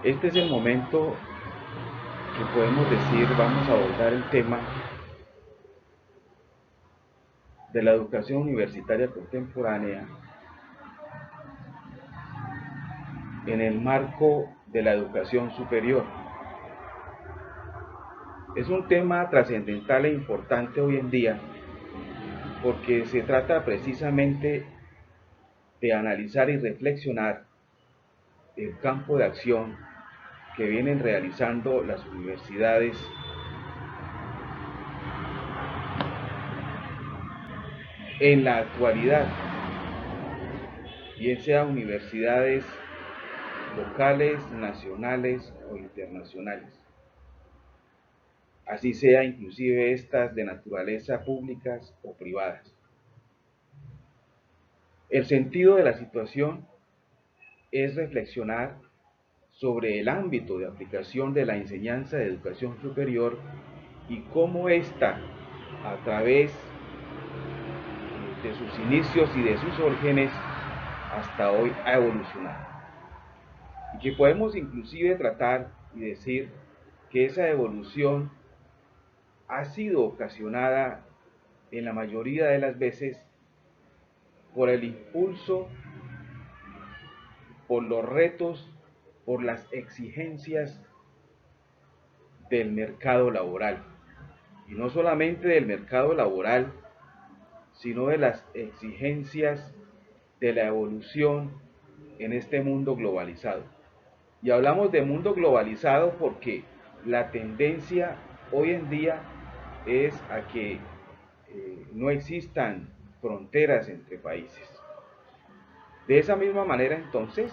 Este es el momento que podemos decir, vamos a abordar el tema de la educación universitaria contemporánea en el marco de la educación superior. Es un tema trascendental e importante hoy en día porque se trata precisamente de analizar y reflexionar el campo de acción que vienen realizando las universidades en la actualidad, bien sea universidades locales, nacionales o internacionales, así sea inclusive estas de naturaleza públicas o privadas. El sentido de la situación es reflexionar sobre el ámbito de aplicación de la enseñanza de educación superior y cómo ésta, a través de sus inicios y de sus orígenes, hasta hoy ha evolucionado. Y que podemos inclusive tratar y decir que esa evolución ha sido ocasionada en la mayoría de las veces por el impulso, por los retos, por las exigencias del mercado laboral. Y no solamente del mercado laboral, sino de las exigencias de la evolución en este mundo globalizado. Y hablamos de mundo globalizado porque la tendencia hoy en día es a que no existan fronteras entre países. De esa misma manera, entonces,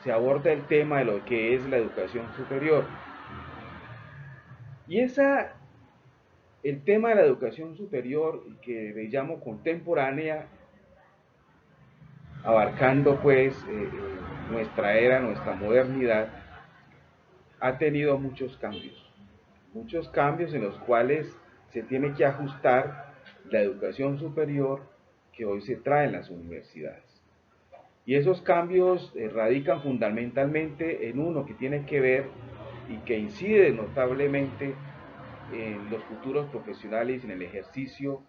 se aborda el tema de lo que es la educación superior. Y el tema de la educación superior, que le llamo contemporánea, abarcando pues nuestra era, nuestra modernidad, ha tenido muchos cambios en los cuales se tiene que ajustar la educación superior que hoy se trae en las universidades. Y esos cambios radican fundamentalmente en uno que tiene que ver y que incide notablemente en los futuros profesionales, en el ejercicio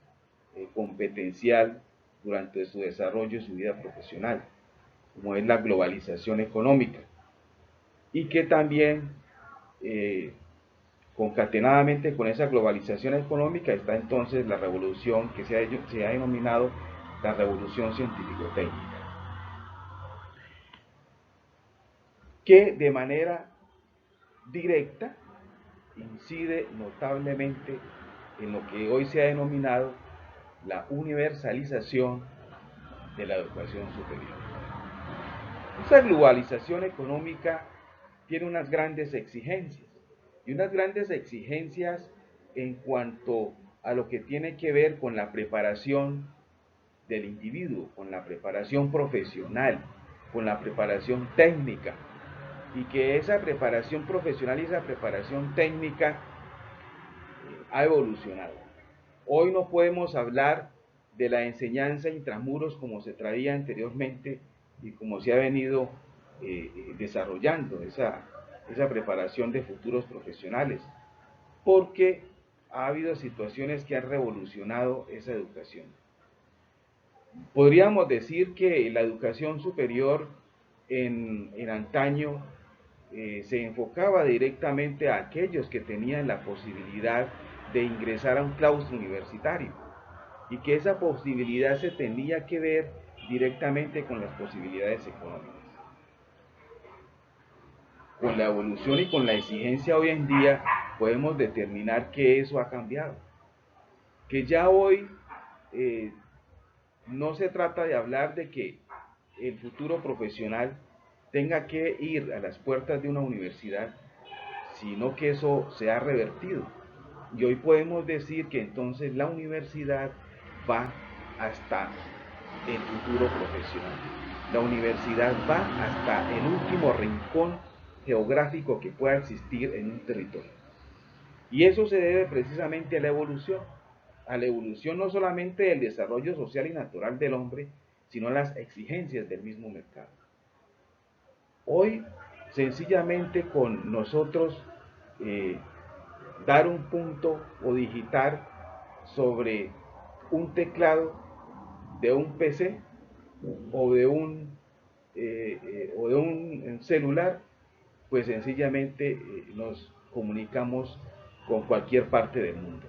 competencial durante su desarrollo y su vida profesional, como es la globalización económica, y que también eh, concatenadamente con esa globalización económica está entonces la revolución que se ha denominado la revolución científico-técnica, que de manera directa incide notablemente en lo que hoy se ha denominado la universalización de la educación superior. Esa globalización económica tiene unas grandes exigencias, y unas grandes exigencias en cuanto a lo que tiene que ver con la preparación del individuo, con la preparación profesional, con la preparación técnica, y que esa preparación profesional y esa preparación técnica ha evolucionado. Hoy no podemos hablar de la enseñanza intramuros como se traía anteriormente y como se ha venido desarrollando esa preparación de futuros profesionales, porque ha habido situaciones que han revolucionado esa educación. Podríamos decir que la educación superior en antaño se enfocaba directamente a aquellos que tenían la posibilidad de ingresar a un claustro universitario, y que esa posibilidad se tenía que ver directamente con las posibilidades económicas. Con la evolución y con la exigencia hoy en día podemos determinar que eso ha cambiado, que ya hoy eh, no se trata de hablar de que el futuro profesional tenga que ir a las puertas de una universidad, sino que eso se ha revertido. Y hoy podemos decir que entonces la universidad va hasta el futuro profesional. La universidad va hasta el último rincón geográfico que pueda existir en un territorio. Y eso se debe precisamente a la evolución no solamente del desarrollo social y natural del hombre, sino a las exigencias del mismo mercado. Hoy sencillamente con nosotros dar un punto o digitar sobre un teclado de un PC o de un celular, pues sencillamente nos comunicamos con cualquier parte del mundo.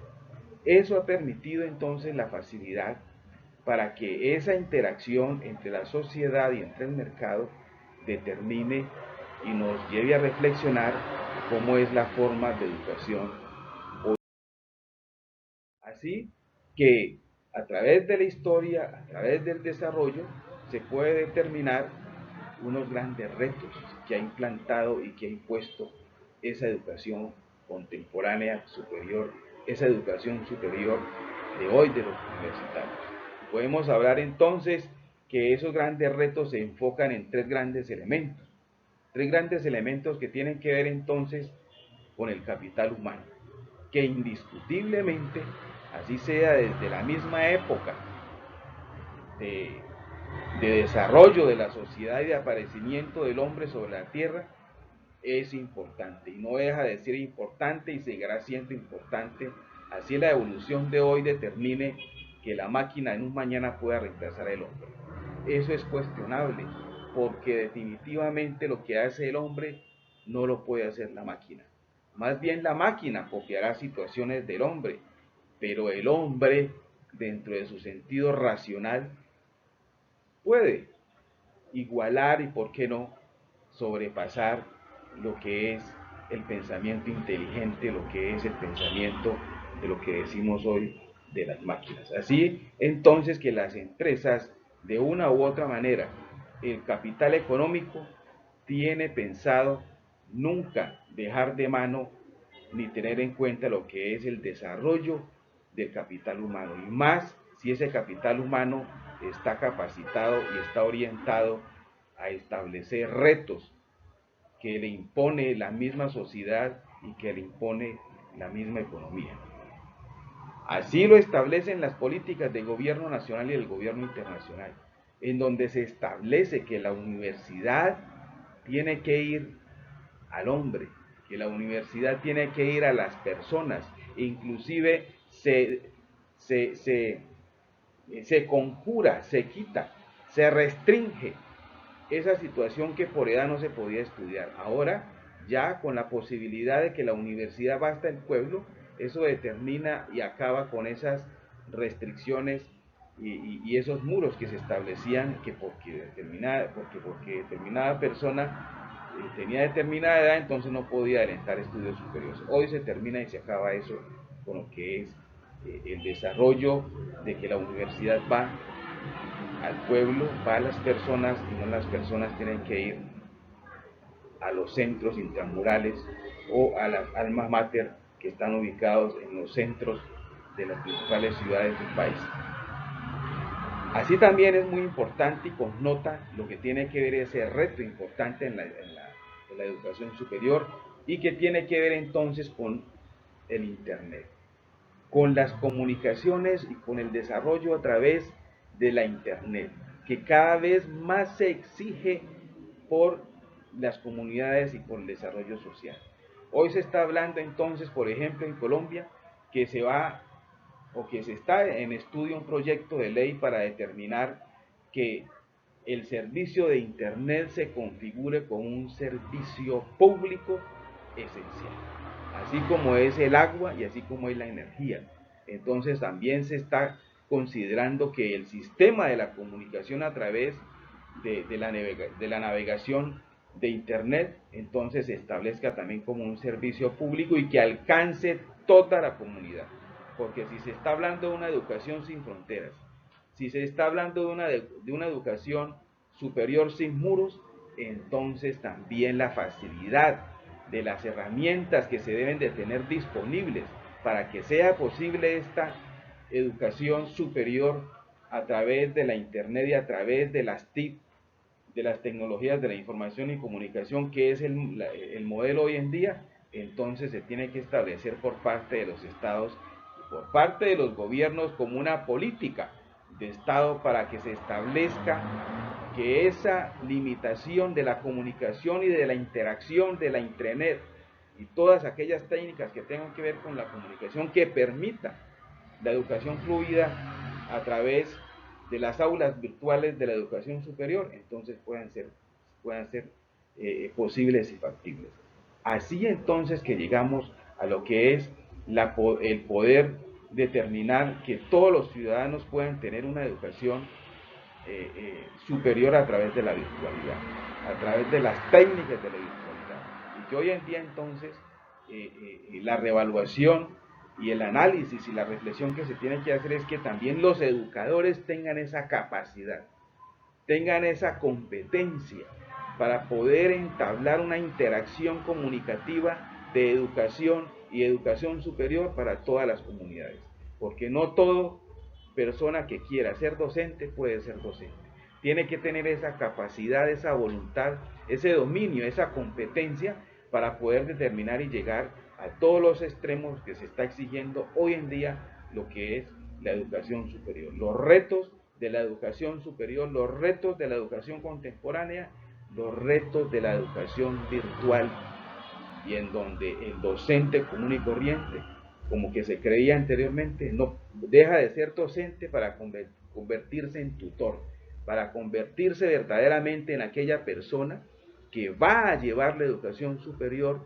Eso ha permitido entonces la facilidad para que esa interacción entre la sociedad y entre el mercado determine y nos lleve a reflexionar cómo es la forma de educación. Así que a través de la historia, a través del desarrollo, se puede determinar unos grandes retos que ha implantado y que ha impuesto esa educación contemporánea superior, esa educación superior de hoy de los universitarios. Podemos hablar entonces que esos grandes retos se enfocan en tres grandes elementos que tienen que ver entonces con el capital humano, que indiscutiblemente, así sea desde la misma época de, de desarrollo de la sociedad y de aparecimiento del hombre sobre la tierra, es importante y no deja de ser importante y seguirá siendo importante, así la evolución de hoy determine que la máquina en un mañana pueda reemplazar al hombre. Eso es cuestionable, porque definitivamente lo que hace el hombre no lo puede hacer la máquina. Más bien la máquina copiará situaciones del hombre, pero el hombre, dentro de su sentido racional, puede igualar y, por qué no, sobrepasar lo que es el pensamiento inteligente, lo que es el pensamiento de lo que decimos hoy de las máquinas. Así entonces que las empresas, de una u otra manera, el capital económico tiene pensado nunca dejar de mano ni tener en cuenta lo que es el desarrollo del capital humano, y más si ese capital humano está capacitado y está orientado a establecer retos que le impone la misma sociedad y que le impone la misma economía. Así lo establecen las políticas del gobierno nacional y del gobierno internacional, en donde se establece que la universidad tiene que ir al hombre, que la universidad tiene que ir a las personas, inclusive se conjura, se quita, se restringe esa situación que por edad no se podía estudiar. Ahora, ya con la posibilidad de que la universidad va hasta el pueblo, eso determina y acaba con esas restricciones y esos muros que se establecían que porque determinada persona tenía determinada edad, entonces no podía adelantar estudios superiores. Hoy se termina y se acaba eso con lo que es el desarrollo de que la universidad va al pueblo, va a las personas y no las personas tienen que ir a los centros intramurales o a las alma mater que están ubicados en los centros de las principales ciudades del país. Así también es muy importante y connota lo que tiene que ver ese reto importante en la educación superior y que tiene que ver entonces con el Internet, con las comunicaciones y con el desarrollo a través de la Internet, que cada vez más se exige por las comunidades y por el desarrollo social. Hoy se está hablando entonces, por ejemplo, en Colombia, que se va o que se está en estudio un proyecto de ley para determinar que el servicio de Internet se configure como un servicio público esencial, así como es el agua y así como es la energía. Entonces también se está considerando que el sistema de la comunicación a través de la navegación de Internet entonces se establezca también como un servicio público y que alcance toda la comunidad. Porque si se está hablando de una educación sin fronteras, si se está hablando de una educación superior sin muros, entonces también la facilidad de las herramientas que se deben de tener disponibles para que sea posible esta educación superior a través de la Internet y a través de las TIC, de las tecnologías de la información y comunicación, que es el modelo hoy en día, entonces se tiene que establecer por parte de los estados y por parte de los gobiernos como una política de Estado para que se establezca que esa limitación de la comunicación y de la interacción de la Internet y todas aquellas técnicas que tengan que ver con la comunicación que permita la educación fluida a través de las aulas virtuales de la educación superior, entonces puedan ser posibles y factibles. Así entonces que llegamos a lo que es el poder determinar que todos los ciudadanos puedan tener una educación superior a través de la virtualidad, a través de las técnicas de la virtualidad. Y que hoy en día entonces la reevaluación y el análisis y la reflexión que se tiene que hacer es que también los educadores tengan esa capacidad, tengan esa competencia para poder entablar una interacción comunicativa de educación y educación superior para todas las comunidades. Porque no todo persona que quiera ser docente puede ser docente. Tiene que tener esa capacidad, esa voluntad, ese dominio, esa competencia para poder determinar y llegar a todos los extremos que se está exigiendo hoy en día lo que es la educación superior. Los retos de la educación superior, los retos de la educación contemporánea, los retos de la educación virtual, y en donde el docente común y corriente, como que se creía anteriormente, no deja de ser docente para convertirse en tutor, para convertirse verdaderamente en aquella persona que va a llevar la educación superior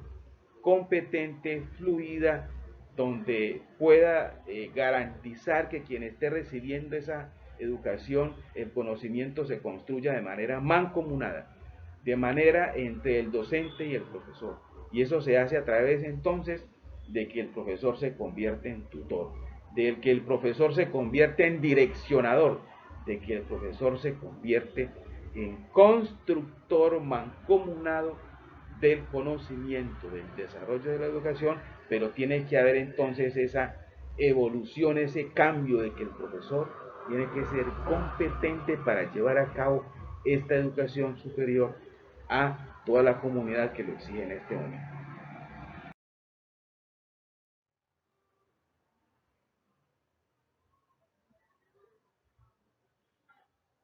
competente, fluida, donde pueda garantizar que quien esté recibiendo esa educación, el conocimiento se construya de manera mancomunada, de manera entre el docente y el profesor. Y eso se hace a través entonces de que el profesor se convierte en tutor, de que el profesor se convierte en direccionador, de que el profesor se convierte en constructor mancomunado del conocimiento, del desarrollo de la educación, pero tiene que haber entonces esa evolución, ese cambio de que el profesor tiene que ser competente para llevar a cabo esta educación superior a toda la comunidad que lo exige en este momento.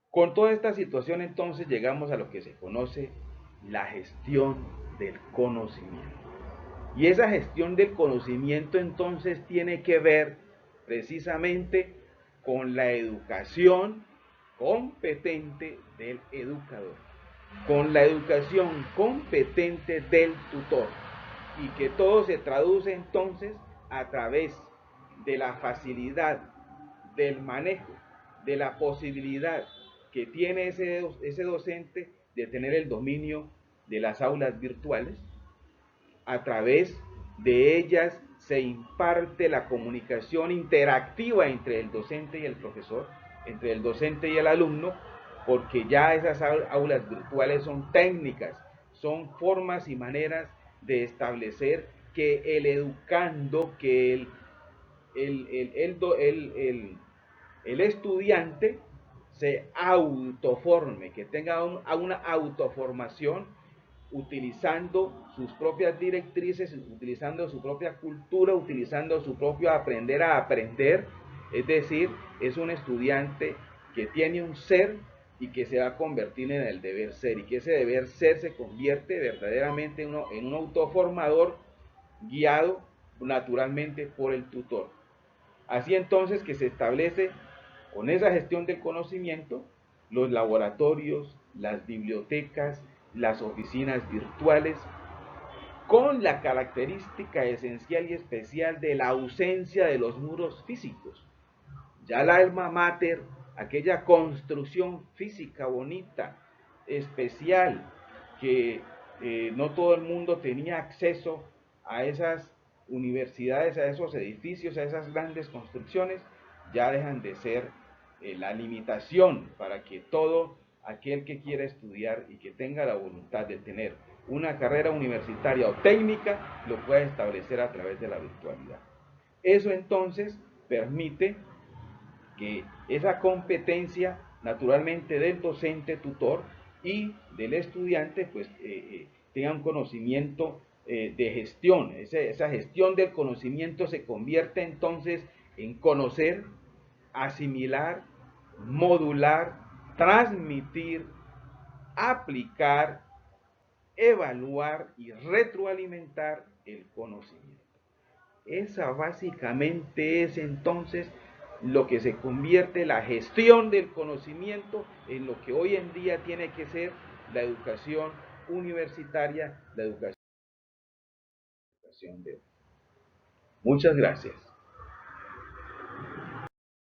Con toda esta situación entonces llegamos a lo que se conoce la gestión del conocimiento. Y esa gestión del conocimiento entonces tiene que ver precisamente con la educación competente del educador, con la educación competente del tutor, y que todo se traduce entonces a través de la facilidad del manejo, de la posibilidad que tiene ese docente de tener el dominio de las aulas virtuales. A través de ellas se imparte la comunicación interactiva entre el docente y el profesor, entre el docente y el alumno, porque ya esas aulas virtuales son técnicas, son formas y maneras de establecer que el educando, que el estudiante se autoforme, que tenga una autoformación utilizando sus propias directrices, utilizando su propia cultura, utilizando su propio aprender a aprender. Es decir, es un estudiante que tiene un ser y que se va a convertir en el deber ser, y que ese deber ser se convierte verdaderamente en un autoformador guiado naturalmente por el tutor. Así entonces que se establece con esa gestión del conocimiento los laboratorios, las bibliotecas, las oficinas virtuales, con la característica esencial y especial de la ausencia de los muros físicos. Ya la alma mater, aquella construcción física bonita, especial, que no todo el mundo tenía acceso a esas universidades, a esos edificios, a esas grandes construcciones, ya dejan de ser la limitación para que todo aquel que quiera estudiar y que tenga la voluntad de tener una carrera universitaria o técnica lo pueda establecer a través de la virtualidad. Eso entonces permite que esa competencia naturalmente del docente tutor y del estudiante pues tenga un conocimiento de gestión. Esa gestión del conocimiento se convierte entonces en conocer, asimilar, modular, transmitir, aplicar, evaluar y retroalimentar el conocimiento. Esa básicamente es entonces lo que se convierte la gestión del conocimiento en lo que hoy en día tiene que ser la educación universitaria, la educación de hoy. Muchas gracias.